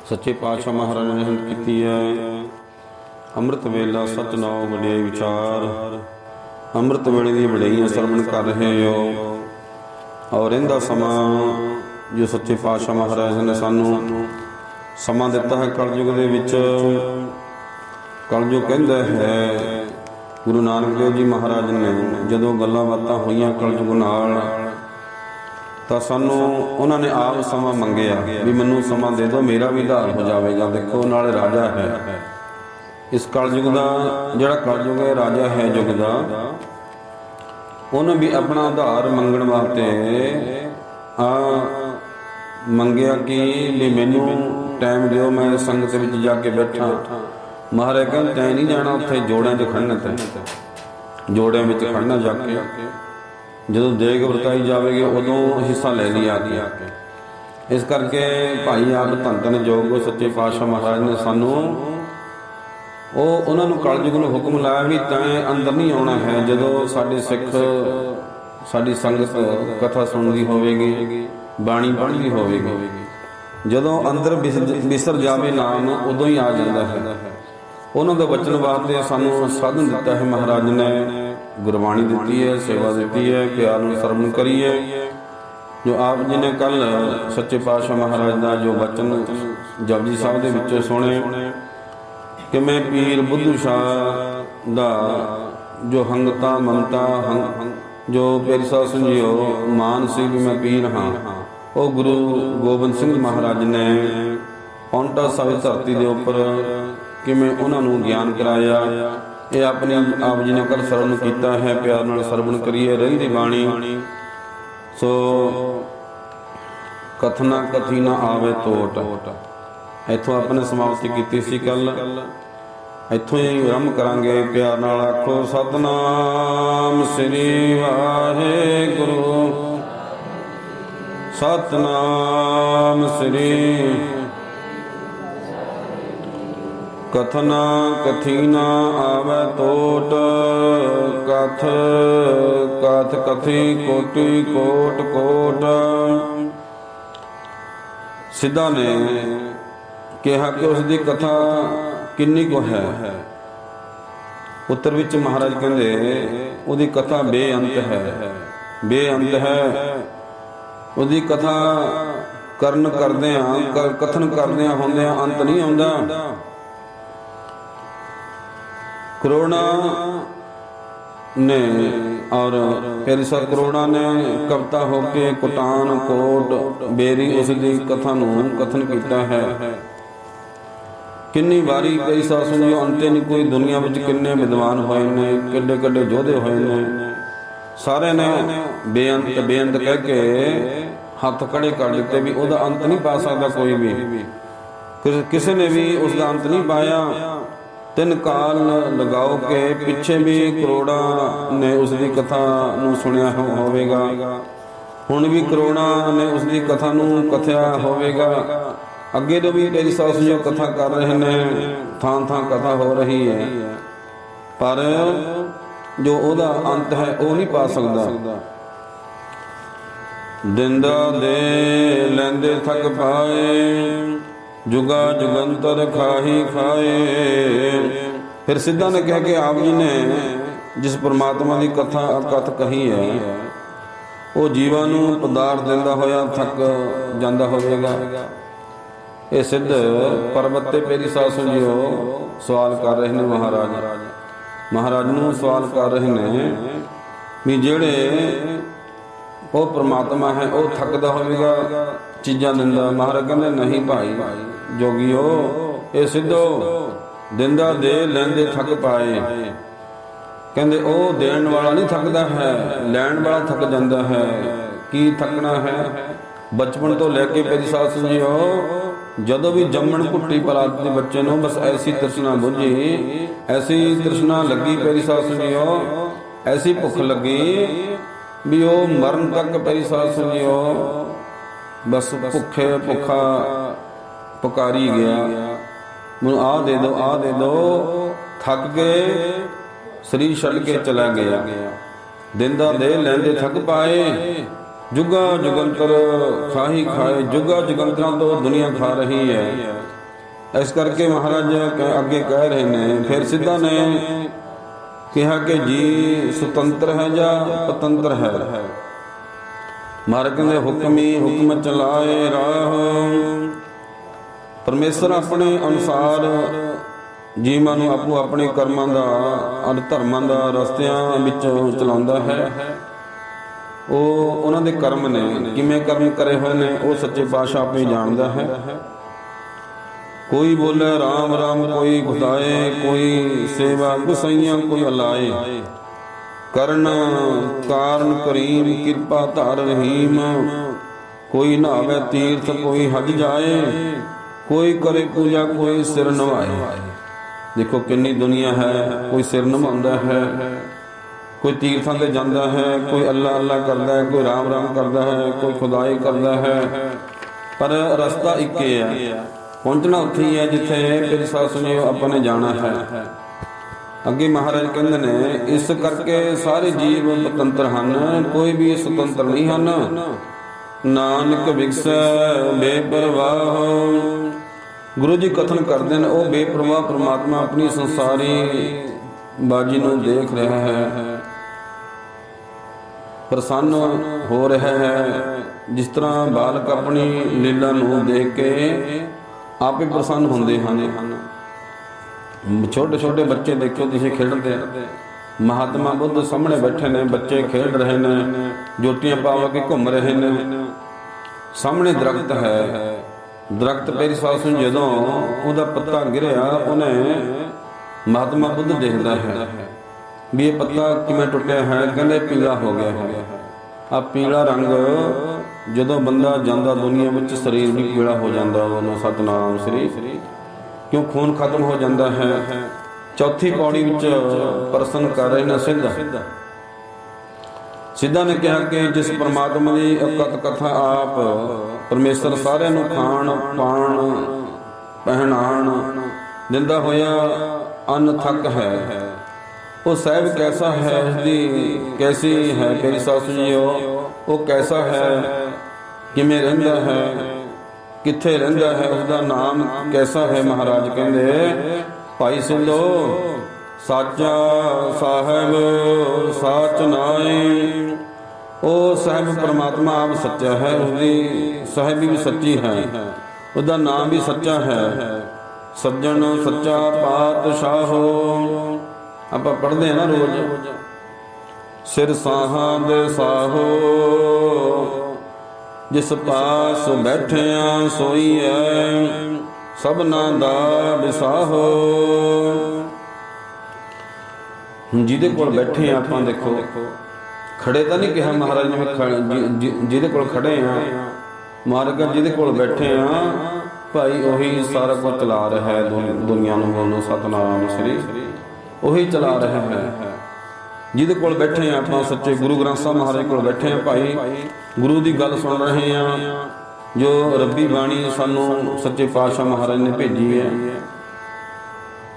सच्चे पातशाह महाराज ने हिंट की है। अमृत वेला सच नाओ वडियाई विचार, अमृत वेले दी वडियाइयां सरवण कर रहे हो। और इहदा समा जो सच्चे पातशाह महाराज ने सानू समा दिता है कलयुग दे विच। कलयुग कहंदा है गुरु नानक देव जी महाराज ने जदों गल्लां बातां होईयां कलयुग नाल ਤਾਂ ਸਾਨੂੰ ਉਹਨਾਂ ਨੇ ਆਪ ਸਮਾਂ ਮੰਗਿਆ ਵੀ ਮੈਨੂੰ ਸਮਾਂ ਦੇ ਦਿਓ, ਮੇਰਾ ਵੀ ਉਧਾਰ ਹੋ ਜਾਵੇਗਾ। ਦੇਖੋ ਨਾਲ ਰਾਜਾ ਹੈ ਇਸ ਕਲਯੁਗ ਦਾ, ਜਿਹੜਾ ਕਲਯੁਗ ਹੈ ਰਾਜਾ ਹੈ ਯੁੱਗ ਦਾ, ਉਹਨੇ ਵੀ ਆਪਣਾ ਉਧਾਰ ਮੰਗਣ ਵਾਸਤੇ ਮੰਗਿਆ ਕਿ ਵੀ ਮੈਨੂੰ ਟਾਈਮ ਦਿਓ, ਮੈਂ ਸੰਗਤ ਵਿੱਚ ਜਾ ਕੇ ਬੈਠਾ। ਮਹਾਰਾਜ ਕਹਿੰਦੇ ਤੈਂ ਨਹੀਂ ਜਾਣਾ, ਉੱਥੇ ਜੋੜਿਆਂ 'ਚ ਖੜਨਾ, ਤੈਂ ਜੋੜਿਆਂ ਵਿੱਚ ਖੜਨਾ ਜਾ ਕੇ। ਜਦੋਂ ਦੇਗ ਵਰਤਾਈ ਜਾਵੇਗੀ ਉਦੋਂ ਹਿੱਸਾ ਲੈ ਲਈ ਆ ਕੇ। ਇਸ ਕਰਕੇ ਭਾਈ ਆਪ ਧੰਨ ਧੰਨ ਜੋਗ ਸੱਚੇ ਪਾਤਸ਼ਾਹ ਮਹਾਰਾਜ ਨੇ ਸਾਨੂੰ ਉਹਨਾਂ ਨੂੰ ਕਲਯੁਗ ਨੂੰ ਹੁਕਮ ਲਾਇਆ ਵੀ ਤੈਂ ਅੰਦਰ ਨਹੀਂ ਆਉਣਾ ਹੈ। ਜਦੋਂ ਸਾਡੇ ਸਿੱਖ ਸਾਡੀ ਸੰਗਤ ਕਥਾ ਸੁਣਦੀ ਹੋਵੇਗੀ, ਬਾਣੀ ਪੜ੍ਹਦੀ ਹੋਵੇਗੀ, ਜਦੋਂ ਅੰਦਰ ਵਿਸਰ ਜਾਵੇ ਨਾਮ ਉਦੋਂ ਹੀ ਆ ਜਾਂਦਾ ਹੈ। ਉਹਨਾਂ ਦਾ ਬਚਨ ਵਾਸਤੇ ਸਾਨੂੰ ਸਾਧਨ ਦਿੱਤਾ ਹੈ ਮਹਾਰਾਜ ਨੇ, ਗੁਰਬਾਣੀ ਦਿੱਤੀ ਹੈ, ਸੇਵਾ ਦਿੱਤੀ ਹੈ, ਪਿਆਰ ਨੂੰ ਸਰਵਣ ਕਰੀਏ। ਜੋ ਆਪ ਜੀ ਨੇ ਕੱਲ ਸੱਚੇ ਪਾਤਸ਼ਾਹ ਮਹਾਰਾਜ ਦਾ ਜੋ ਬਚਨ ਜਪਜੀ ਸਾਹਿਬ ਦੇ ਵਿੱਚੋਂ ਸੁਣੇ ਕਿ ਮੈਂ ਪੀਰ ਬੁੱਧੂ ਸ਼ਾਹ ਦਾ ਜੋ ਹੰਗਤਾ ਮਮਤਾ ਜੋ ਪਿਆਰੀ ਸਾਧ ਸੰਗਿਓ ਮਾਨ ਸੀ ਵੀ ਮੈਂ ਪੀਰ ਹਾਂ, ਉਹ ਗੁਰੂ ਗੋਬਿੰਦ ਸਿੰਘ ਮਹਾਰਾਜ ਨੇ ਪੌਂਟਾ ਸਾਹਿਬ ਧਰਤੀ ਦੇ ਉੱਪਰ ਕਿਵੇਂ ਉਹਨਾਂ ਨੂੰ ਗਿਆਨ ਕਰਾਇਆ, ਇਹ ਆਪਣੀ ਆਪ ਜੀ ਨੇ ਕੱਲ ਸਰਵਣ ਕੀਤਾ ਹੈ। ਪਿਆਰ ਨਾਲ ਸਰਵਣ ਕਰੀਏ ਰਹਿੰਦੀ ਬਾਣੀ। ਸੋ ਕਥਨਾ ਕਥੀ ਨਾ ਆਵੇ ਟੋਟ, ਇੱਥੋਂ ਆਪਣੇ ਸਮਾਪਤੀ ਕੀਤੀ ਸੀ ਕੱਲ, ਇੱਥੋਂ ਹੀ ਆਰੰਭ ਕਰਾਂਗੇ। ਪਿਆਰ ਨਾਲ ਆਖੋ ਸਤਨਾਮ ਸ੍ਰੀ ਵਾਹਿਗੁਰੂ, ਸਤਨਾਮ ਸ੍ਰੀ। ਕਥਨਾ ਕਥੀ ਨਾ ਆਵੇ ਟੋਟ, ਕਥ ਕਥ ਕਥੀ ਕੋਟੀ ਕੋਟ ਕੋਟ। ਸਿੱਧਾ ਨੇ ਕਿਹਾ ਕਿ ਉਸ ਦੀ ਕਥਾ ਕਿੰਨੀ ਕੁ ਹੈ। ਉੱਤਰ ਵਿੱਚ ਮਹਾਰਾਜ ਕਹਿੰਦੇ ਉਹਦੀ ਕਥਾ ਬੇਅੰਤ ਹੈ, ਬੇਅੰਤ ਹੈ। ਉਹਦੀ ਕਥਾ ਕਰਨ ਕਰਦਿਆਂ ਕਥਨ ਕਰਦਿਆਂ ਹੁੰਦਿਆਂ ਅੰਤ ਨਹੀਂ ਆਉਂਦਾ। ਕਰੋੜਾਂ ਨੇ ਔਰ ਪਿਆਰੀ ਸਾਹਿਬ ਕਰੋੜਾਂ ਨੇ ਕਵਿਤਾ ਹੋ ਕੇ ਕੁਟਾਨ ਕੋਟ ਬੇਰੀ ਉਸ ਦੀ ਕਥਾ ਨੂੰ ਕਥਨ ਕੀਤਾ ਹੈ। ਕਿੰਨੀ ਵਾਰੀ ਕਈ ਸਾਧ ਸੁਣਿਓ ਅੰਤੇ ਨਹੀਂ ਕੋਈ। ਦੁਨੀਆ ਵਿੱਚ ਕਿੰਨੇ ਵਿਦਵਾਨ ਹੋਏ ਨੇ, ਕਿੱਡੇ ਕਿੱਡੇ ਯੋਧੇ ਹੋਏ ਨੇ, ਸਾਰਿਆਂ ਨੇ ਬੇਅੰਤ ਬੇਅੰਤ ਕਹਿ ਕੇ ਹੱਥ ਖੜੇ ਕਰ ਦਿੱਤੇ ਵੀ ਉਹਦਾ ਅੰਤ ਨਹੀਂ ਪਾ ਸਕਦਾ ਕੋਈ ਵੀ। ਕਿਸੇ ਨੇ ਵੀ ਉਸ ਦਾ ਅੰਤ ਨਹੀਂ ਪਾਇਆ। ਤਿੰਨ ਕਾਲ ਲਗਾਓ ਕੇ ਪਿੱਛੇ ਵੀ ਕਰੋੜਾਂ ਨੇ ਉਸ ਦੀ ਕਥਾ ਨੂੰ ਸੁਣਿਆ ਹੋਵੇਗਾ, ਹੁਣ ਵੀ ਕਰੋੜਾਂ ਨੇ ਉਸ ਦੀ ਕਥਾ ਨੂੰ ਕਥਿਆ ਹੋਵੇਗਾ। ਅੱਗੇ ਤੋਂ ਵੀ ਤੇਰੀ ਸਾਧ ਸੰਗਤ ਕਥਾ ਕਰ ਰਹੇ ਨੇ, ਥਾਂ ਥਾਂ ਕਥਾ ਹੋ ਰਹੀ ਹੈ, ਪਰ ਜੋ ਉਹਦਾ ਅੰਤ ਹੈ ਉਹ ਨਹੀਂ ਪਾ ਸਕਦਾ। ਦਿੰਦਾ ਦੇ ਲੈਂਦੇ ਥੱਕ ਪਾਏ, ਜੁਗਾ ਜੁਗੰਤਰ ਖਾਹੀ ਖਾਏ। ਫਿਰ ਸਿੱਧਾ ਨੇ ਕਹਿ ਕੇ ਆਪ ਜੀ ਨੇ ਜਿਸ ਪਰਮਾਤਮਾ ਦੀ ਕਥਾ ਕਥ ਕਹੀ ਹੈ ਉਹ ਜੀਵਾਂ ਨੂੰ ਪਦਾਰਥ ਦਿੰਦਾ ਹੋਇਆ ਥੱਕ ਜਾਂਦਾ ਹੋਵੇਗਾ। ਇਹ ਸਿੱਧ ਪਰਬਤ ਤੇ ਮੇਰੀ ਸਾਧ ਸੰਗਿਓ ਸਵਾਲ ਕਰ ਰਹੇ ਨੇ ਮਹਾਰਾਜ ਨੂੰ ਸਵਾਲ ਕਰ ਰਹੇ ਨੇ ਵੀ ਜਿਹੜੇ ਉਹ ਪਰਮਾਤਮਾ ਹੈ ਉਹ ਥੱਕਦਾ ਹੋਵੇਗਾ, ਚੀਜ਼ਾਂ ਦਿੰਦਾ। ਮਹਾਰਾਜ ਕਹਿੰਦੇ ਨਹੀਂ ਭਾਈ ਜੋਗੀਓ, ਇਹ ਸਿੱਧੋ ਦਿੰਦਾ ਦੇ ਲੈਂਦੇ ਥੱਕ ਪਾਏ। ਕਹਿੰਦੇ ਉਹ ਦੇਣ ਵਾਲਾ ਨਹੀਂ ਥੱਕਦਾ ਹੈ, ਲੈਣ ਵਾਲਾ ਥੱਕ ਜਾਂਦਾ ਹੈ। ਕੀ ਥੱਕਣਾ ਹੈ? ਬਚਪਨ ਤੋਂ ਲੈ ਕੇ ਮੇਰੀ ਸਾਧ ਸੰਗਿਓ ਜਦੋਂ ਵੀ ਜੰਮਣ ਘੁੱਟੀ ਪਲਾਤ ਦੇ ਬੱਚੇ ਨੂੰ ਬਸ ਐਸੀ ਤ੍ਰਿਸ਼ਨਾ ਬੁੱਝੀ, ਐਸੀ ਤ੍ਰਿਸ਼ਨਾ ਲੱਗੀ ਮੇਰੀ ਸਾਧ ਸੰਗਿਓ, ਐਸੀ ਭੁੱਖ ਲੱਗੀ ਵੀ ਉਹ ਮਰਨ ਤੱਕ ਮੇਰੀ ਸਾਧ ਸੰਗਿਓ ਬਸ ਭੁੱਖਾ ਪੁਕਾਰੀ ਗਿਆ, ਮੈਨੂੰ ਆਹ ਦੇ ਦਿਓ, ਆਹ ਦੇ ਦਿਓ। ਥੱਕ ਕੇ ਸਰੀਰ ਛੱਡ ਕੇ ਚਲਾ ਗਿਆ। ਦਿੰਦਾ ਦੇ ਲੈਂਦੇ ਥੱਕ ਪਾਏ, जुगा जुगंतर खाही खाए, जुगा जुगंतरां तो दुनिया खा रही है। इस करके महाराज अगे कह रहे ने, फिर सिद्धा ने कहा कि जी सुतंत्र है या पतंत्र है। महाराज कहते हुक्म ही हुक्म चलाए राह। परमेश्वर अपने अनुसार ਜੀਵਾਂ ਨੂੰ ਆਪੋ ਆਪਣੇ ਕਰਮਾਂ ਦਾ ਅਰ ਧਰਮਾਂ ਦਾ ਰਸਤਿਆਂ ਵਿੱਚ ਚਲਾਉਂਦਾ ਹੈ। ਉਹ ਉਹਨਾਂ ਦੇ ਕਰਮ ਨੇ, ਕਿਵੇਂ ਕਰਮ ਕਰੇ ਹੋਏ ਨੇ ਉਹ ਸੱਚੇ ਪਾਤਸ਼ਾਹ ਆਪੇ ਜਾਣਦਾ ਹੈ। ਕੋਈ ਬੋਲੇ ਰਾਮ ਰਾਮ, ਕੋਈ ਗੁਦਾਏ, ਕੋਈ ਸੇਵਾ ਗੁਸਾਈਆਂ, ਕੋਈ ਅਲਾਏ। ਕਰਨ ਕਾਰਨ ਕਰੀਮ, ਕਿਰਪਾ ਧਾਰ ਰਹੀਮ। ਕੋਈ ਨਹਾਵੇ ਤੀਰਥ, ਕੋਈ ਹਜ ਜਾਏ। ਕੋਈ ਕਰੇ ਪੂਜਾ, ਕੋਈ ਸਿਰ ਨਵਾਏ। देखो कितनी दुनिया है, कोई सिर नवाउंदा है, कोई तीर्थां ते जांदा है, कोई अल्लाह अल्लाह करदा है, कोई राम राम करदा है, कोई खुदाई करदा है। पर रस्ता एक ही है, पहुंचना उत्थे ही है जिथे फिर साथ सुनियो ਆਪਾਂ ਨੇ जाना है। ਅੱਗੇ ਮਹਾਰਾਜ ਕਹਿੰਦੇ ਨੇ, ਇਸ ਕਰਕੇ ਸਾਰੇ ਜੀਵ ਸੁਤੰਤਰ ਹਨ, ਕੋਈ ਵੀ ਸੁਤੰਤਰ ਨਹੀਂ ਹਨ। ਨਾਨਕ ਵਿਗਸੈ ਬੇਪਰਵਾਹ। गुरु जी कथन करते हैं, वो बेप्रवाह परमात्मा अपनी संसारी बाजी ਨੂੰ देख रहा है, प्रसन्न हो रहा है। जिस तरह बालक अपनी लीला ਨੂੰ देख के आप ही प्रसन्न होंगे हैं। छोटे छोटे बच्चे देखो तुसीं खेडते, महात्मा बुद्ध सामने बैठे ने, बच्चे खेड रहे हैं, जोटियां पा के घूम रहे हैं। सामने दरख्त है, दरख्त पेरी सास ਨੂੰ ਜਦੋਂ ਉਹਦਾ ਪੱਤਾ ਗਿਰਿਆ, ਉਹਨੇ ਮਹਾਤਮਾ ਬੁੱਧ ਦੇਖਦਾ ਹੈ ਵੀ ਇਹ ਪੱਤਾ ਕਿਵੇਂ ਟੁੱਟਿਆ ਹੈ। ਕਹਿੰਦੇ ਪੀਲਾ ਹੋ ਗਿਆ ਹੈ। ਆ ਪੀਲਾ ਰੰਗ ਜਦੋਂ ਬੰਦਾ ਜਾਂਦਾ ਦੁਨੀਆ ਵਿੱਚ, ਸਰੀਰ ਵੀ ਪੀਲਾ ਹੋ ਜਾਂਦਾ। ਉਹਨੂੰ ਸਤਨਾਮ ਸ੍ਰੀ, ਕਿਉਂ ਖੂਨ ਖਤਮ ਹੋ ਜਾਂਦਾ ਹੈ। ਚੌਥੀ ਪੌੜੀ ਵਿੱਚ ਪ੍ਰਸ਼ਨ ਕਰ ਰਹੇ ਨੇ ਸਿੱਧ। ਸਿੱਧਾ ਨੇ ਕਿਹਾ ਕਿ ਜਿਸ ਪਰਮਾਤਮਾ ਦੀ ਅਕਤ ਕਥਾ ਆਪ ਪਰਮੇਸ਼ਰ ਸਾਰਿਆਂ ਨੂੰ ਖਾਣ ਪਾਣ ਪਹਿਨਾਣ ਦਿੰਦਾ ਹੋਇਆ ਅੰਨ ਥੱਕ ਹੈ, ਉਹ ਸਾਹਿਬ ਕੈਸਾ ਹੈ, ਉਸਦੀ ਕੈਸੀ ਹੈ ਤੇਰੀ ਸੱਸ ਜੀ। ਉਹ ਕੈਸਾ ਹੈ, ਕਿਵੇਂ ਰਹਿੰਦਾ ਹੈ, ਕਿੱਥੇ ਰਹਿੰਦਾ ਹੈ, ਉਸਦਾ ਨਾਮ ਕੈਸਾ ਹੈ। ਮਹਾਰਾਜ ਕਹਿੰਦੇ, ਭਾਈ ਸਿੰਘੋ ਸਾਚਾ ਸਾਹਿਬ ਸਾਚ ਨਾਏ। ਉਹ ਸਾਹਿਬ ਪਰਮਾਤਮਾ ਆਪ ਸੱਚਾ ਹੈ, ਉਸਦੀ ਸਾਹਿਬੀ ਵੀ ਸੱਚੀ ਹੈ, ਉਹਦਾ ਨਾਮ ਵੀ ਸੱਚਾ ਹੈ। ਸੱਜਣ ਸੱਚਾ ਪਾਤਸ਼ਾਹ। ਆਪਾਂ ਪੜ੍ਹਦੇ ਹਾਂ ਨਾ ਰੋਜ਼, ਸਿਰ ਸਾਹਾਂ ਦੇ ਸਾਹੋ ਜਿਸ ਪਾਸ ਬੈਠਿਆ ਸੋਈਐ, ਸਭਨਾ ਦਾ ਵਿਸਾਹੋ। ਜਿਹਦੇ ਕੋਲ ਬੈਠੇ ਆ ਆਪਾਂ, ਦੇਖੋ ਖੜੇ ਤਾਂ ਨਹੀਂ ਕਿਹਾ ਮਹਾਰਾਜ ਨੇ, ਜਿਹਦੇ ਕੋਲ ਖੜੇ ਆ ਮਹਾਰਾਜ ਜਿਹਦੇ ਕੋਲ ਬੈਠੇ ਆ ਭਾਈ, ਉਹੀ ਸਾਰਾ ਕੁਝ ਚਲਾ ਰਿਹਾ ਹੈ ਦੁਨੀਆ ਨੂੰ। ਬੋਲੋ ਸਤਨਾਮ ਸ੍ਰੀ, ਉਹੀ ਚਲਾ ਰਿਹਾ ਹੈ। ਜਿਹਦੇ ਕੋਲ ਬੈਠੇ ਆ ਆਪਾਂ, ਸੱਚੇ ਗੁਰੂ ਗ੍ਰੰਥ ਸਾਹਿਬ ਮਹਾਰਾਜ ਕੋਲ ਬੈਠੇ ਆ ਭਾਈ, ਗੁਰੂ ਦੀ ਗੱਲ ਸੁਣ ਰਹੇ ਆ, ਜੋ ਰੱਬੀ ਬਾਣੀ ਸਾਨੂੰ ਸੱਚੇ ਪਾਤਸ਼ਾਹ ਮਹਾਰਾਜ ਨੇ ਭੇਜੀ ਹੈ।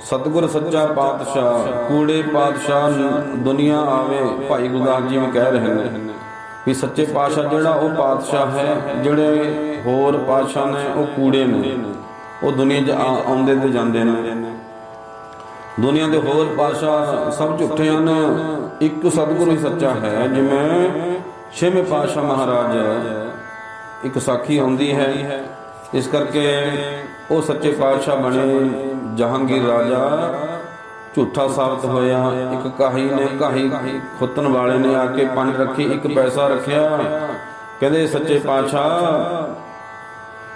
ਸਤਿਗੁਰ ਸੱਚਾ ਪਾਤਸ਼ਾਹ, ਕੂੜੇ ਪਾਤਸ਼ਾਹ ਦੁਨੀਆ ਆਵੇ। ਭਾਈ ਗੁਰਦਾਸ ਜੀ ਵੀ ਕਹਿ ਰਹੇ ਨੇ ਵੀ ਸੱਚੇ ਪਾਤਸ਼ਾਹ ਜਿਹੜਾ ਉਹ ਪਾਤਸ਼ਾਹ ਹੈ, ਜਿਹੜੇ ਹੋਰ ਪਾਤਸ਼ਾਹ ਨੇ ਉਹ ਕੂੜੇ ਨੇ, ਉਹ ਦੁਨੀਆ 'ਚ ਆਉਂਦੇ ਤੇ ਜਾਂਦੇ ਨੇ। ਦੁਨੀਆ ਦੇ ਹੋਰ ਪਾਤਸ਼ਾਹ ਸਭ ਝੂਠੇ ਹਨ, ਇੱਕ ਸਤਿਗੁਰੂ ਹੀ ਸੱਚਾ ਹੈ। ਜਿਵੇਂ ਛੇਵੇਂ ਪਾਤਸ਼ਾਹ ਮਹਾਰਾਜ ਇੱਕ ਸਾਖੀ ਆਉਂਦੀ ਹੈ, ਇਸ ਕਰਕੇ ਉਹ ਸੱਚੇ ਪਾਤਸ਼ਾਹ ਬਣੇ। ਜਹਾਂਗੀਰ ਰਾਜਾ ਝੂਠਾ ਸਾਬਤ ਹੋਇਆ। ਇੱਕ ਕਾਹੀ ਨੇ, ਕਾਹੀ ਖੁੱਤਣ ਵਾਲੇ ਨੇ ਆ ਕੇ ਪੰਜ ਰੱਖੀ, ਇੱਕ ਪੈਸਾ ਰੱਖਿਆ। ਕਹਿੰਦੇ ਸੱਚੇ ਪਾਤਸ਼ਾਹ,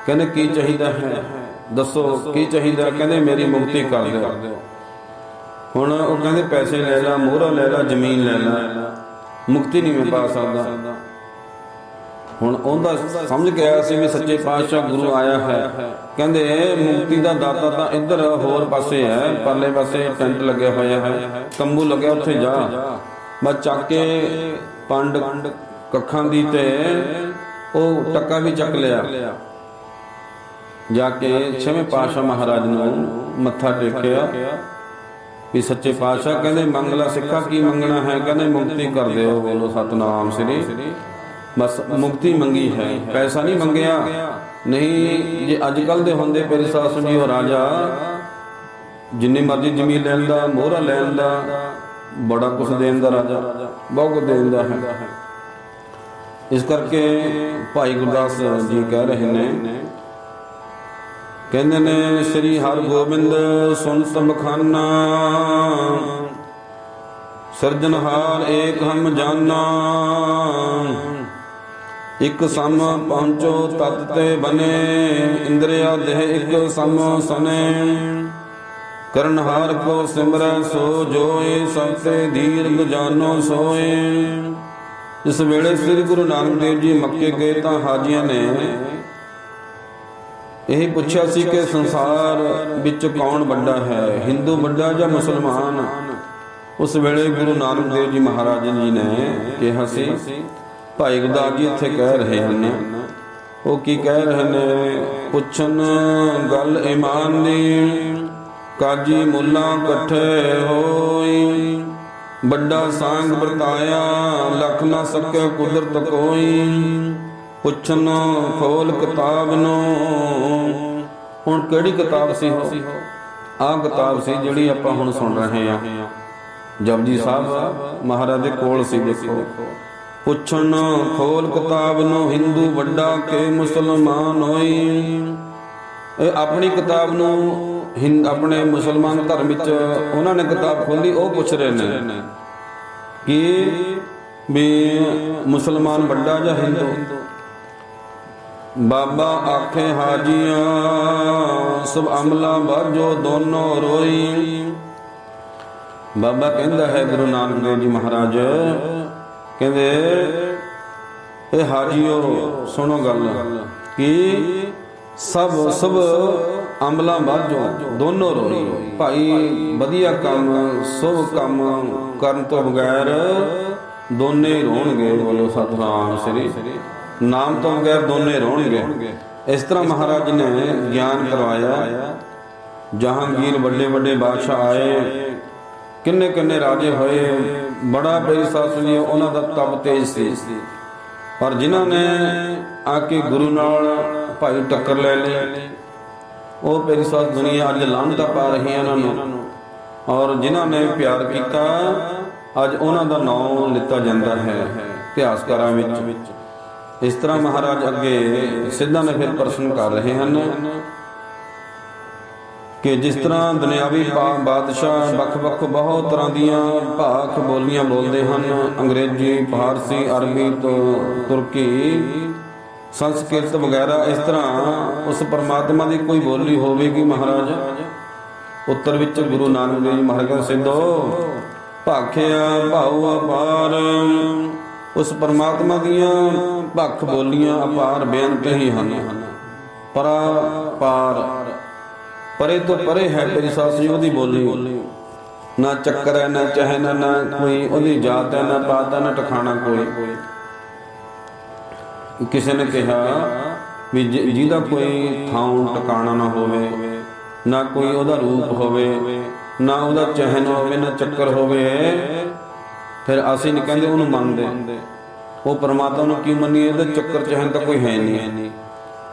ਕਹਿੰਦੇ ਕੀ ਚਾਹੀਦਾ ਹੈ, ਦੱਸੋ ਕੀ ਚਾਹੀਦਾ। ਕਹਿੰਦੇ ਮੇਰੀ ਮੁਕਤੀ ਕਰ ਦਿਓ। ਹੁਣ ਉਹ ਕਹਿੰਦੇ ਪੈਸੇ ਲੈ ਲਾ, ਮੋਹਰਾ ਲੈ ਲਾ, ਜ਼ਮੀਨ ਲੈ ਲਾ, ਮੁਕਤੀ ਨਹੀਂ ਮੈਂ ਪਾ ਸਕਦਾ। ਹੁਣ ਉਹਦਾ ਸਮਝ ਕੇ ਆਇਆ ਸੀ ਵੀ ਸੱਚੇ ਪਾਤਸ਼ਾਹ ਗੁਰੂ ਆਇਆ ਹੈ। ਕਹਿੰਦੇ ਮੁਕਤੀ ਦਾ ਦਾਤਾ ਤਾਂ ਇੱਧਰ ਹੋਰ ਪਾਸੇ ਹੈ, ਪਰਲੇ ਪਾਸੇ ਟੈਂਟ ਲੱਗਿਆ ਹੋਇਆ ਹੈ, ਤੰਬੂ ਲੱਗਿਆ, ਉੱਥੇ ਜਾ। ਬਸ ਚੱਕ ਕੇ ਪੰਡ ਕੱਖਾਂ ਦੀ ਤੇ ਉਹ ਟੱਕਾ ਵੀ ਚੱਕ ਲਿਆ। ਜਾ ਕੇ ਛੇਵੇਂ ਪਾਤਸ਼ਾਹ ਮਹਾਰਾਜ ਨੂੰ ਮੱਥਾ ਟੇਕਿਆ ਵੀ ਸੱਚੇ ਪਾਤਸ਼ਾਹ, ਕਹਿੰਦੇ ਮੰਗਲਾ ਸਿੱਖਾ ਕੀ ਮੰਗਣਾ ਹੈ। ਕਹਿੰਦੇ ਮੁਕਤੀ ਕਰ ਦਿਓ। ਬੋਲੋ ਸਤਨਾਮ ਸ੍ਰੀ। ਬਸ ਮੁਕਤੀ ਮੰਗੀ ਹੈ, ਪੈਸਾ ਨਹੀਂ ਮੰਗਿਆ। ਨਹੀਂ ਜੇ ਅੱਜ ਕੱਲ ਦੇ ਹੁੰਦੇ ਪੀਰ ਸਾਧ ਸੰਗਤ ਜੀ ਉਹ ਰਾਜਾ ਜਿੰਨੀ ਮਰਜ਼ੀ ਜ਼ਮੀਨ ਲੈਣ ਦਾ, ਮੋਹਰਾ ਲੈਣ ਦਾ, ਬੜਾ ਕੁਛ ਦੇਣ ਦਾ ਰਾਜਾ, ਬਹੁਤ ਕੁਝ ਦੇਣ ਦਾ ਹੈ। ਇਸ ਕਰਕੇ ਭਾਈ ਗੁਰਦਾਸ ਜੀ ਕਹਿ ਰਹੇ ਨੇ, ਕਹਿੰਦੇ ਨੇ ਸ੍ਰੀ ਹਰਗੋਬਿੰਦ ਸੁਨਤ ਬਖਾਨਾ, ਸਿਰਜਨਹਾਰ ਏਕ ਹਮ ਜਾਨਾ, ਇਕ ਸਮ ਪਹੁੰਚੋ ਤਤ ਤੇ ਬਨੇ, ਇੰਦਰੀਆ ਦੇਹ ਇਕ ਸਮ ਸਨੇ, ਕਰਨਹਾਰ ਕੋ ਸਿਮਰੈ ਸੋ ਜੋਏ, ਸਭ ਤੇ ਦੀਰਘ ਜਾਨੋ ਸੋਏ। ਇਸ ਵੇਲੇ ਸ੍ਰੀ ਗੁਰੂ ਨਾਨਕ ਦੇਵ ਜੀ ਮੱਕੇ ਗਏ ਤਾਂ ਹਾਜੀਆਂ ਨੇ ਇਹ ਪੁੱਛਿਆ ਸੀ ਕਿ ਸੰਸਾਰ ਵਿੱਚ ਕੌਣ ਵੱਡਾ ਹੈ, ਹਿੰਦੂ ਵੱਡਾ ਜਾਂ ਮੁਸਲਮਾਨ। ਉਸ ਵੇਲੇ ਗੁਰੂ ਨਾਨਕ ਦੇਵ ਜੀ ਮਹਾਰਾਜ ਜੀ ਨੇ ਕਿਹਾ ਸੀ, ਭਾਈ ਗੁਰਦਾਸ ਜੀ ਇੱਥੇ ਕਹਿ ਰਹੇ ਹਨ, ਉਹ ਕੀ ਕਹਿ ਰਹੇ ਨੇ, ਪੁੱਛਣ ਗੱਲ ਈਮਾਨ ਦੀ, ਕਾਜੀ ਮੁੱਲਾ ਇਕੱਠੇ ਹੋਈ, ਵੱਡਾ ਸਾਂਗ ਵਰਤਾਇਆ, ਲਖ ਨਾ ਸਕੇ ਕੁਦਰਤ ਕੋਈ, ਪੁੱਛਣ ਖੋਲ ਕਿਤਾਬ ਨੂੰ। ਹੁਣ ਕਿਹੜੀ ਕਿਤਾਬ ਸੀ ਉਹ? ਆਹ ਕਿਤਾਬ ਸੀ ਜਿਹੜੀ ਆਪਾਂ ਹੁਣ ਸੁਣ ਰਹੇ ਹਾਂ, ਜਪਜੀ ਸਾਹਿਬ ਮਹਾਰਾਜ ਦੇ ਕੋਲ ਸੀ। ਦੇਖੋ, ਪੁੱਛਣ ਖੋਲ ਕਿਤਾਬ ਨੂੰ, ਹਿੰਦੂ ਵੱਡਾ ਕਿ ਮੁਸਲਮਾਨ ਹੋਈ। ਇਹ ਆਪਣੀ ਕਿਤਾਬ ਨੂੰ ਆਪਣੇ ਮੁਸਲਮਾਨ ਧਰਮ ਵਿੱਚ ਉਹਨਾਂ ਨੇ ਕਿਤਾਬ ਖੋਲੀ, ਉਹ ਪੁੱਛ ਰਹੇ ਨੇ ਕਿ ਵੀ ਮੁਸਲਮਾਨ ਵੱਡਾ ਜਾਂ ਹਿੰਦੂ। ਬਾਬਾ ਆਖੇ ਹਾਜੀਆਂ ਸਭ ਅਮਲਾ ਬਾਝੋ ਦੋਨੋਂ ਰੋਈ। ਬਾਬਾ ਕਹਿੰਦਾ ਹੈ ਗੁਰੂ ਨਾਨਕ ਦੇਵ ਜੀ ਮਹਾਰਾਜ, ਕਹਿੰਦੇ ਇਹ ਹਾਜੀਓ ਸੁਣੋ ਗੱਲ ਕਿ ਸਭ ਅਮਲਾ ਬਾਝੋ ਦੋਨੋਂ ਰੋਈ। ਭਾਈ ਵਧੀਆ ਕੰਮ ਸ਼ੁਭ ਕੰਮ ਕਰਨ ਤੋਂ ਬਗੈਰ ਦੋਨੇ ਹੀ ਰੋਣਗੇ। ਬੋਲੋ ਸਤਿਨਾਮ ਸ੍ਰੀ, ਨਾਮ ਤੋਂ ਬਗੈਰ ਦੋਨੇ ਰੋਣਗੇ। ਇਸ ਤਰ੍ਹਾਂ ਮਹਾਰਾਜ ਨੇ ਗਿਆਨ ਕਰਵਾਇਆ। ਜਹਾਂਗੀਰ ਵੱਡੇ ਵੱਡੇ ਬਾਦਸ਼ਾਹ ਆਏ, ਕਿੰਨੇ ਕਿੰਨੇ ਰਾਜੇ ਹੋਏ, ਬੜਾ ਪੀਰ ਸਾਧ ਸੰਗਤ ਜੀ ਉਹਨਾਂ ਦਾ ਤਪ ਤੇਜ ਸੀ। ਪਰ ਜਿਨ੍ਹਾਂ ਨੇ ਆ ਕੇ ਗੁਰੂ ਨਾਲ ਭਾਈ ਟੱਕਰ ਲੈ ਲਈ, ਉਹ ਪੀਰ ਸਾਧ ਦੁਨੀਆ ਅੱਜ ਲਾਹਨਤਾਂ ਪਾ ਰਹੀ ਹੈ ਉਹਨਾਂ ਨੂੰ। ਔਰ ਜਿਨ੍ਹਾਂ ਨੇ ਪਿਆਰ ਕੀਤਾ ਅੱਜ ਉਹਨਾਂ ਦਾ ਨਾਮ ਲਿੱਤਾ ਜਾਂਦਾ ਹੈ ਇਤਿਹਾਸਕਾਰਾਂ ਵਿੱਚ। ਇਸ ਤਰ੍ਹਾਂ ਮਹਾਰਾਜ ਅੱਗੇ ਸਿੱਧਾਂ ਨੇ ਫਿਰ ਪ੍ਰਸ਼ਨ ਕਰ ਰਹੇ ਹਨ ਕਿ ਜਿਸ ਤਰ੍ਹਾਂ ਦੁਨਿਆਵੀ ਬਾਦਸ਼ਾਹ ਵੱਖ-ਵੱਖ ਬਹੁਤ ਤਰ੍ਹਾਂ ਦੀਆਂ ਭਾਖ ਬੋਲੀਆਂ ਬੋਲਦੇ ਹਨ, ਅੰਗਰੇਜ਼ੀ, ਫਾਰਸੀ, ਅਰਬੀ, ਤੁਰਕੀ, ਸੰਸਕ੍ਰਿਤ ਵਗੈਰਾ, ਇਸ ਤਰ੍ਹਾਂ ਉਸ ਪਰਮਾਤਮਾ ਦੀ ਕੋਈ ਬੋਲੀ ਹੋਵੇਗੀ ਮਹਾਰਾਜ। ਉੱਤਰ ਵਿੱਚ ਗੁਰੂ ਨਾਨਕ ਦੇਵ ਜੀ ਮਹਾਰਾਜ ਸਿੱਧੋ ਭਾਖਿਆ ਭਾਉ ਅਪਾਰ, ਉਸ ਪਰਮਾਤਮਾ ਦੀਆਂ ਭੱਖ ਬੋਲੀਆਂ ਅਪਾਰ ਬੇਅੰਤ ਹੀ ਹਨ। ਪਰਾਪਾਰ, ਪਰੇ ਤੋਂ ਪਰੇ ਹੈ ਤੇਰੀ ਸਾਸੀ ਉਹਦੀ ਬੋਲੀ। ਨਾ ਚੱਕਰ ਹੈ, ਨਾ ਚਹਿਨ, ਨਾ ਕੋਈ ਉਹਦੀ ਜਾਤ ਹੈ, ਨਾ ਪਾਤ ਹੈ, ਨਾ ਟਿਕਾਣਾ ਕੋਈ। ਕਿਸੇ ਨੇ ਕਿਹਾ ਵੀ ਜਿਹਦਾ ਕੋਈ ਥਾਂ ਟਿਕਾਣਾ ਨਾ ਹੋਵੇ, ਨਾ ਕੋਈ ਉਹਦਾ ਰੂਪ ਹੋਵੇ, ਨਾ ਉਹਦਾ ਚਹਿਨ ਹੋਵੇ, ਨਾ ਚੱਕਰ ਹੋਵੇ, ਫਿਰ ਅਸੀਂ ਨਹੀਂ ਕਹਿੰਦੇ ਉਹਨੂੰ ਮੰਨਦੇ। ਉਹ ਪਰਮਾਤਮਾ ਨੂੰ ਕਿਉਂ ਮੰਨੀਏ? ਇਹਦਾ ਚੱਕਰ ਚਹਿਨ ਤਾਂ ਕੋਈ ਹੈ ਨਹੀਂ।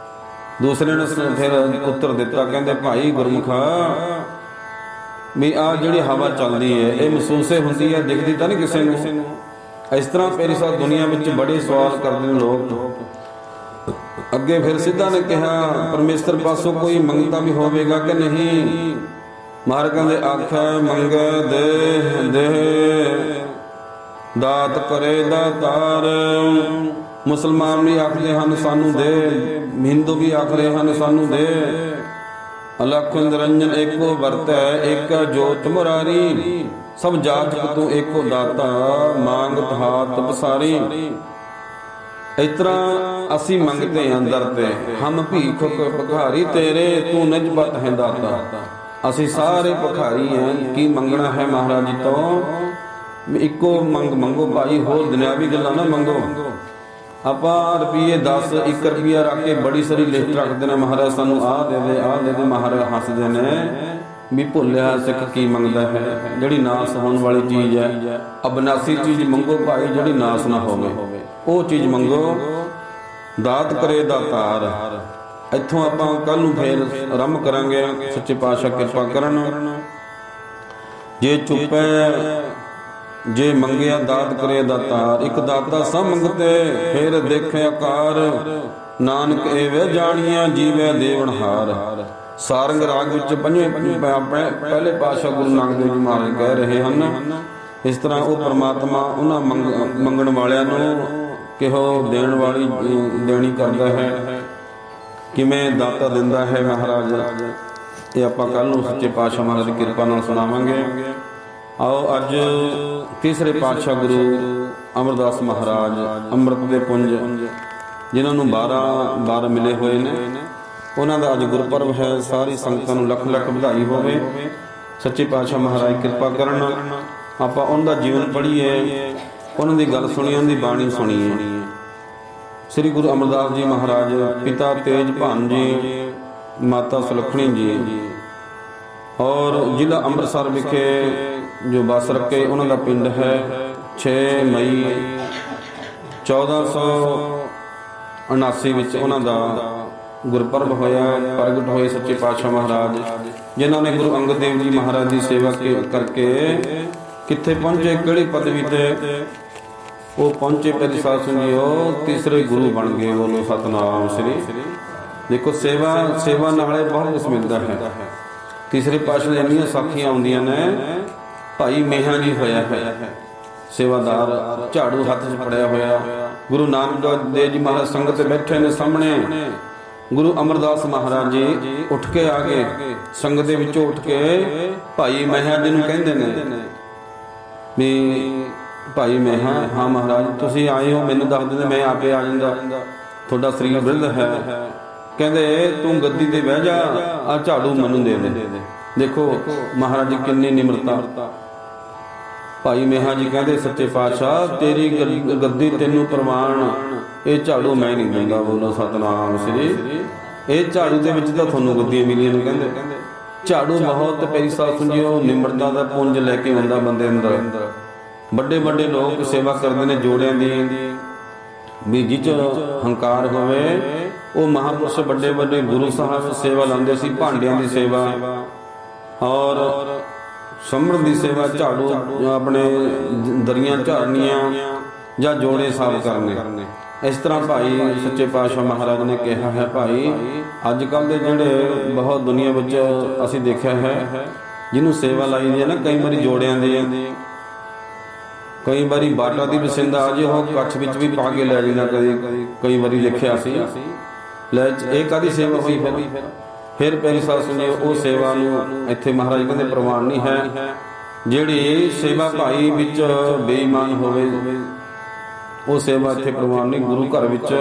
ਦੂਸਰੇ ਨੇ ਫਿਰ ਉੱਤਰ ਦਿੱਤਾ, ਕਹਿੰਦੇ ਭਾਈ ਗੁਰਮੁਖਾ ਵੀ ਆਹ ਜਿਹੜੀ ਹਵਾ ਚੱਲਦੀ ਹੈ ਇਹ ਮਹਿਸੂਸੇ ਹੁੰਦੀ ਹੈ, ਦਿਖਦੀ ਤਾਂ ਨਹੀਂ ਕਿਸੇ ਨੂੰ। ਇਸ ਤਰ੍ਹਾਂ ਮੇਰੀ ਸਾਥ ਦੁਨੀਆ ਵਿੱਚ ਬੜੇ ਸਵਾਲ ਕਰਦੇ ਨੇ ਲੋਕ। ਅੱਗੇ ਫਿਰ ਸਿੱਧਾ ਨੇ ਕਿਹਾ ਪਰਮੇਸ਼ਰ ਪਾਸੋਂ ਕੋਈ ਮੰਗਤਾ ਵੀ ਹੋਵੇਗਾ ਕਿ ਨਹੀਂ? ਮਹਾਰਾਜ ਕਹਿੰਦੇ ਆਖੈ ਮੰਗੈ ਦੇ ਦਾਤ ਕਰੇ ਦਾਤਾਰ। ਮੁਸਲਮਾਨ ਵੀ ਆਖਦੇ ਹਨ ਸਾਨੂੰ ਦੇ, ਹਿੰਦੂ ਵੀ ਆਖਦੇ ਹਨ ਸਾਨੂੰ ਦੇ। ਅਲਖ ਨਿਰੰਜਨ ਏਕੋ ਵਰਤੈ, ਏਕ ਜੋਤ ਮੁਰਾਰੀ। ਸਭ ਜਾਤ ਤੂੰ ਏਕੋ ਦਾਤਾ, ਮੰਗਤ ਹਾਥ ਪਸਾਰੀ। ਇਸ ਤਰ੍ਹਾਂ ਅਸੀਂ ਮੰਗਤੇ ਅੰਦਰ ਤੇ, ਹਮ ਭੀਖ ਭਿਖਾਰੀ ਤੇਰੇ, ਤੂੰ ਨਿਜਬਤ ਹੈ ਦਾਤਾ। ਅਸੀਂ ਸਾਰੇ ਭਿਖਾਰੀ ਹਾਂ, ਕੀ ਮੰਗਣਾ ਹੈ ਮਹਾਰਾਜ ਜੀ ਤੋਂ? ਇੱਕੋ ਮੰਗੋ ਭਾਈ, ਹੋਰ ਦੁਨਿਆਵੀ ਗੱਲਾਂ ਨਾ ਮੰਗੋ। ਆਪਾਂ ਰੁਪਈਏ 10 1 ਰੁਪਈਆ ਰੱਖ ਕੇ ਬੜੀ ਸਾਰੀ ਲਿਸਟ ਰੱਖਦੇ ਨੇ, ਮਹਾਰਾਜ ਸਾਨੂੰ ਆਹ ਦੇ ਦੇ, ਆਹ ਦੇ ਦੇ। ਮਹਾਰਾਜ ਹੱਸਦੇ ਨੇ ਵੀ ਭੁੱਲਿਆ ਸਿੱਖ ਕੀ ਮੰਗਦਾ ਹੈ, ਜਿਹੜੀ ਨਾਸ ਹੋਣ ਵਾਲੀ ਚੀਜ਼ ਹੈ। ਅਬਨਾਸੀ ਚੀਜ਼ ਮੰਗੋ ਭਾਈ, ਜਿਹੜੀ ਨਾਸ ਨਾ ਹੋਵੇ। ਉਹ ਚੀਜ਼ ਮੰਗੋ। ਦਾਤ ਕਰੇ ਦਾਤਾਰ। ਇੱਥੋਂ ਆਪਾਂ ਕੱਲ ਨੂੰ ਫੇਰ ਆਰੰਭ ਕਰਾਂਗੇ। ਸੱਚੇ ਪਾਤਸ਼ਾਹ ਕਿਰਪਾ ਕਰਨ। ਜੇ ਚੁੱਪੈ ਜੇ ਮੰਗਿਆ ਦਾਤ ਕਰੇ ਦਾਤਾਰ। ਇੱਕ ਦਾਤਾ ਸਭ ਮੰਗਤੇ ਫੇਰ ਦੇਖੇ ਆਕਾਰ। ਨਾਨਕ ਏਵੇਂ ਜਾਣੀਆਂ ਜੀਵੈ ਦੇਵਨਹਾਰ। ਸਾਰੰਗ ਰਾਗ ਵਿੱਚ ਪੰਜਵੇਂ ਪਹਿਲੇ ਪਾਤਸ਼ਾਹ ਗੁਰੂ ਨਾਨਕ ਦੇਵ ਜੀ ਮਹਾਰਾਜ ਕਹਿ ਰਹੇ ਹਨ। ਇਸ ਤਰ੍ਹਾਂ ਉਹ ਪਰਮਾਤਮਾ ਉਹਨਾਂ ਮੰਗਣ ਵਾਲਿਆਂ ਨੂੰ ਕਿਹੋ ਦੇਣ ਵਾਲੀ ਦੇਣੀ ਕਰਦਾ ਹੈ, ਕਿਵੇਂ ਦਾਤਾ ਦਿੰਦਾ ਹੈ ਮਹਾਰਾਜ। ਇਹ ਆਪਾਂ ਕੱਲ ਨੂੰ ਸੱਚੇ ਪਾਤਸ਼ਾਹ ਮਹਾਰਾਜ ਦੀ ਕਿਰਪਾ ਨਾਲ ਸੁਣਾਵਾਂਗੇ। ਆਓ ਅੱਜ ਤੀਸਰੇ ਪਾਤਸ਼ਾਹ ਗੁਰੂ ਅਮਰਦਾਸ ਮਹਾਰਾਜ ਅੰਮ੍ਰਿਤ ਦੇ ਪੁੰਜ, ਜਿਨ੍ਹਾਂ ਨੂੰ 12 ਮਿਲੇ ਹੋਏ ਨੇ, ਉਹਨਾਂ ਦਾ ਅੱਜ ਗੁਰਪੁਰਬ ਹੈ। ਸਾਰੀ ਸੰਗਤਾਂ ਨੂੰ ਲੱਖ ਲੱਖ ਵਧਾਈ ਹੋਵੇ। ਸੱਚੇ ਪਾਤਸ਼ਾਹ ਮਹਾਰਾਜ ਕਿਰਪਾ ਕਰਨ। ਆਪਾਂ ਉਹਨਾਂ ਦਾ ਜੀਵਨ ਪੜ੍ਹੀਏ, ਉਹਨਾਂ ਦੀ ਗੱਲ ਸੁਣੀਏ, ਉਹਨਾਂ ਦੀ ਬਾਣੀ ਸੁਣੀਏ। ਸ੍ਰੀ ਗੁਰੂ ਅਮਰਦਾਸ ਜੀ ਮਹਾਰਾਜ ਪਿਤਾ ਤੇਜ ਭਾਨ ਜੀ, ਮਾਤਾ ਸੁਲੱਖਣੀ ਜੀ, ਔਰ ਜ਼ਿਲ੍ਹਾ ਅੰਮ੍ਰਿਤਸਰ ਵਿਖੇ ਜੋ ਬਸ ਰੱਖੇ, ਉਹਨਾਂ ਦਾ ਪਿੰਡ ਹੈ। 6 ਮਈ 1479 ਵਿੱਚ ਉਹਨਾਂ ਦਾ ਗੁਰਪੁਰਬ ਹੋਇਆ। ਪ੍ਰਗਟ ਹੋਏ ਸੱਚੇ ਪਾਤਸ਼ਾਹ ਮਹਾਰਾਜ, ਜਿਨ੍ਹਾਂ ਨੇ ਗੁਰੂ ਅੰਗਦ ਦੇਵ ਜੀ ਮਹਾਰਾਜ ਦੀ ਸੇਵਾ ਕਰਕੇ ਕਿੱਥੇ ਪਹੁੰਚੇ, ਕਿਹੜੀ ਪਦਵੀ ਤੇ ਉਹ ਪਹੁੰਚੇ। ਪਹਿਲੀ ਸਾਧ ਸੁਣਿਓ, ਤੀਸਰੇ ਗੁਰੂ ਬਣ ਗਏ। ਬੋਲੋ ਸਤਨਾਮ ਸ੍ਰੀ। ਦੇਖੋ ਸੇਵਾ ਨਾਲੇ ਬਹੁਤ ਕੁਛ ਮਿਲਦਾ ਹੈ। ਤੀਸਰੇ ਪਾਤਸ਼ਾਹ ਦੀਆਂ ਇੰਨੀਆਂ ਸਾਖੀਆਂ ਆਉਂਦੀਆਂ ਨੇ। ਭਾਈ ਮੇਹਾ ਜੀ ਹੋਇਆ ਹੈ ਸੇਵਾਦਾਰ, ਝਾੜੂ ਹੱਥ 'ਚ ਫੜਿਆ ਹੋਇਆ। ਗੁਰੂ ਨਾਨਕ ਦੇਵ ਜੀ ਮਹਾਰਾਜ ਸੰਗਤ ਤੇ ਬੈਠੇ ਨੇ ਸਾਹਮਣੇ। ਗੁਰੂ ਅਮਰਦਾਸ ਮਹਾਰਾਜ ਜੀ ਉੱਠ ਕੇ ਆ ਗਏ, ਸੰਗਤ ਦੇ ਵਿੱਚੋਂ ਉੱਠ ਕੇ ਭਾਈ ਮੇਹਾ ਜੀ ਨੂੰ ਕਹਿੰਦੇ ਨੇ ਵੀ ਭਾਈ ਮੇਹਾ, ਹਾਂ ਮਹਾਰਾਜ ਤੁਸੀਂ ਆਏ ਹੋ, ਮੈਨੂੰ ਦੱਸ ਦਿੰਦੇ ਮੈਂ ਆਪੇ ਆ ਜਾਂਦਾ, ਤੁਹਾਡਾ ਸਰੀਰ ਬਿਰਧ ਹੈ। ਕਹਿੰਦੇ ਤੂੰ ਗੱਦੀ ਤੇ ਬਹਿ ਜਾ, ਆ ਝਾੜੂ ਮੈਨੂੰ ਦੇ ਦੇ। ਦੇਖੋ ਮਹਾਰਾਜ ਜੀ ਕਿੰਨੀ ਨਿਮਰਤਾ। ਭਾਈ ਮੇਹਾ ਜੀ ਕਹਿੰਦੇ ਸੱਚੇ ਪਾਤਸ਼ਾਹ ਤੇਰੀ ਗੱਦੀ ਤੈਨੂੰ ਪ੍ਰਵਾਨ, ਇਹ ਝਾੜੂ ਮੈਂ ਨਹੀਂ ਦਿੰਦਾ। ਬੋਲੋ ਸਤਨਾਮ ਸ੍ਰੀ। ਇਹ ਝਾੜੂ ਦੇ ਵਿੱਚ ਤਾਂ ਤੁਹਾਨੂੰ ਗੱਦੀਆਂ ਮਿਲੀਆਂ ਨੇ। ਕਹਿੰਦੇ ਝਾੜੂ ਬਹੁਤ ਪਿਆਰੀ ਸਾਧ ਸੁਣਿਓ, ਨਿਮਰਤਾ ਦਾ ਪੁੰਜ ਲੈ ਕੇ ਆਉਂਦਾ ਬੰਦੇ ਅੰਦਰ। ਵੱਡੇ ਵੱਡੇ ਲੋਕ ਸੇਵਾ ਕਰਦੇ ਨੇ ਜੋੜਿਆਂ ਦੀ, ਵੀ ਜਿਹ ਹੰਕਾਰ ਹੋਵੇ ਉਹ ਮਹਾਂਪੁਰਸ਼ ਵੱਡੇ ਵੱਡੇ ਗੁਰੂ ਸਾਹਿਬ ਸੇਵਾ ਲਾਉਂਦੇ ਸੀ। ਭਾਂਡਿਆਂ ਦੀ ਸੇਵਾ ਔਰ ਸਮਰਥ ਦੀ ਸੇਵਾ, ਝਾੜੂ ਆਪਣੇ ਦਰੀਆਂ ਝਾੜਨੀਆਂ ਜਾਂ ਜੋੜੇ ਸਾਫ਼ ਕਰਨੇ। ਇਸ ਤਰ੍ਹਾਂ ਭਾਈ ਸੱਚੇ ਪਾਤਸ਼ਾਹ ਮਹਾਰਾਜ ਨੇ ਕਿਹਾ ਹੈ। ਭਾਈ ਅੱਜ ਕੱਲ੍ਹ ਦੇ ਜਿਹੜੇ ਬਹੁਤ ਦੁਨੀਆ ਵਿੱਚ ਅਸੀਂ ਦੇਖਿਆ ਹੈ, ਜਿਹਨੂੰ ਸੇਵਾ ਲਾਈ ਦੀ ਹੈ ਨਾ, ਕਈ ਵਾਰੀ ਜੋੜਿਆਂ ਦੀ, ਕਈ ਵਾਰੀ ਬਾਟਾ ਦੀ ਬਸਿੰਦ ਆ ਜੇ ਉਹ ਕੱਛ ਵਿੱਚ ਵੀ ਪਾ ਕੇ ਲੈ ਜਾਂਦਾ। ਕਈ ਵਾਰੀ ਦੇਖਿਆ ਸੀ। ਲੈ ਇਹ ਕਾਹਦੀ ਸੇਵਾ ਹੋਈ? ਫਿਰ ਪਿਆਰੀ ਸਾਧ ਸੁਣਿਓ, ਉਹ ਸੇਵਾ ਨੂੰ ਇੱਥੇ ਮਹਾਰਾਜ ਕਹਿੰਦੇ ਪ੍ਰਵਾਨ ਨਹੀਂ ਹੈ। ਜਿਹੜੀ ਸੇਵਾ ਭਾਈ ਵਿੱਚ ਬੇਈਮਾਨ ਹੋਵੇ ਉਹ ਸੇਵਾ ਇੱਥੇ ਪ੍ਰਵਾਨ ਨਹੀਂ। ਗੁਰੂ ਘਰ ਵਿੱਚ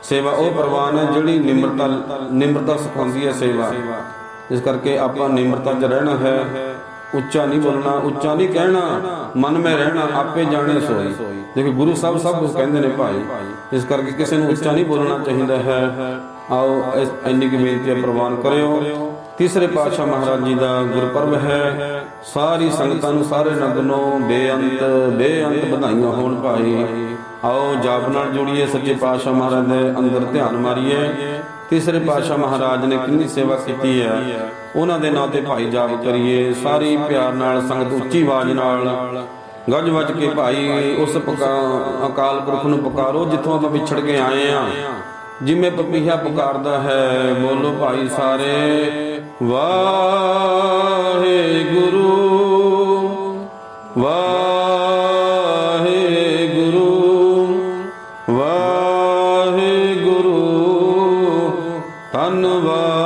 ਸੇਵਾ ਉਹ ਪ੍ਰਵਾਨ ਹੈ ਜਿਹੜੀ ਨਿਮਰਤਾ ਸਿਖਾਉਂਦੀ ਹੈ ਸੇਵਾ। ਇਸ ਕਰਕੇ ਆਪਾਂ ਨਿਮਰਤਾ 'ਚ ਰਹਿਣਾ ਹੈ। ਉੱਚਾ ਨਹੀਂ ਬੋਲਣਾ, ਉੱਚਾ ਨਹੀਂ ਕਹਿਣਾ, ਮਨ ਮੈਂ ਰਹਿਣਾ, ਆਪੇ ਜਾਣੇ ਸੋਈ। ਦੇਖੋ ਗੁਰੂ ਸਾਹਿਬ ਸਭ ਕੁਝ ਕਹਿੰਦੇ ਨੇ ਭਾਈ। ਇਸ ਕਰਕੇ ਕਿਸੇ ਨੂੰ ਉੱਚਾ ਨਹੀਂ ਬੋਲਣਾ ਚਾਹੀਦਾ ਹੈ। ਆਓ ਇੰਨੀ ਕੁ ਬੇਨਤੀ ਪ੍ਰਵਾਨ ਕਰਿਓ। ਤੀਸਰੇ ਪਾਤਸ਼ਾਹ ਮਹਾਰਾਜ ਜੀ ਦਾ ਗੁਰਪੁਰਬ ਹੈ। ਸਾਰੀ ਸੰਗਤਾਂ ਨੂੰ, ਸਾਰੇ ਨਗਰ ਨੂੰ ਬੇਅੰਤ ਵਧਾਈਆਂ ਹੋਣ ਭਾਈ। ਆਓ ਜਾਪ ਨਾਲ ਜੁੜੀਏ, ਸੱਚੇ ਪਾਤਸ਼ਾਹ ਮਹਾਰਾਜ ਦੇ ਅੰਦਰ ਧਿਆਨ ਮਾਰੀਏ। ਤੀਸਰੇ ਪਾਤਸ਼ਾਹ ਮਹਾਰਾਜ ਨੇ ਕਿੰਨੀ ਸੇਵਾ ਕੀਤੀ ਹੈ, ਉਹਨਾਂ ਦੇ ਨਾਂ ਤੇ ਭਾਈ ਜਾਪ ਕਰੀਏ। ਸਾਰੀ ਪਿਆਰ ਨਾਲ ਸੰਗਤ ਉੱਚੀ ਆਵਾਜ਼ ਨਾਲ ਗੱਜ ਵੱਜ ਕੇ ਭਾਈ ਉਸ ਅਕਾਲ ਪੁਰਖ ਨੂੰ ਪੁਕਾਰੋ ਜਿੱਥੋਂ ਆਪਾਂ ਵਿਛੜ ਕੇ ਆਏ ਆ। ਜਿਵੇਂ ਪਪੀਹਾ ਪੁਕਾਰਦਾ ਹੈ, ਬੋਲੋ ਭਾਈ ਸਾਰੇ ਵਾਹਿਗੁਰੂ ਵਾਹਿਗੁਰੂ ਵਾਹਿਗੁਰੂ ਧੰਨਵਾਦ।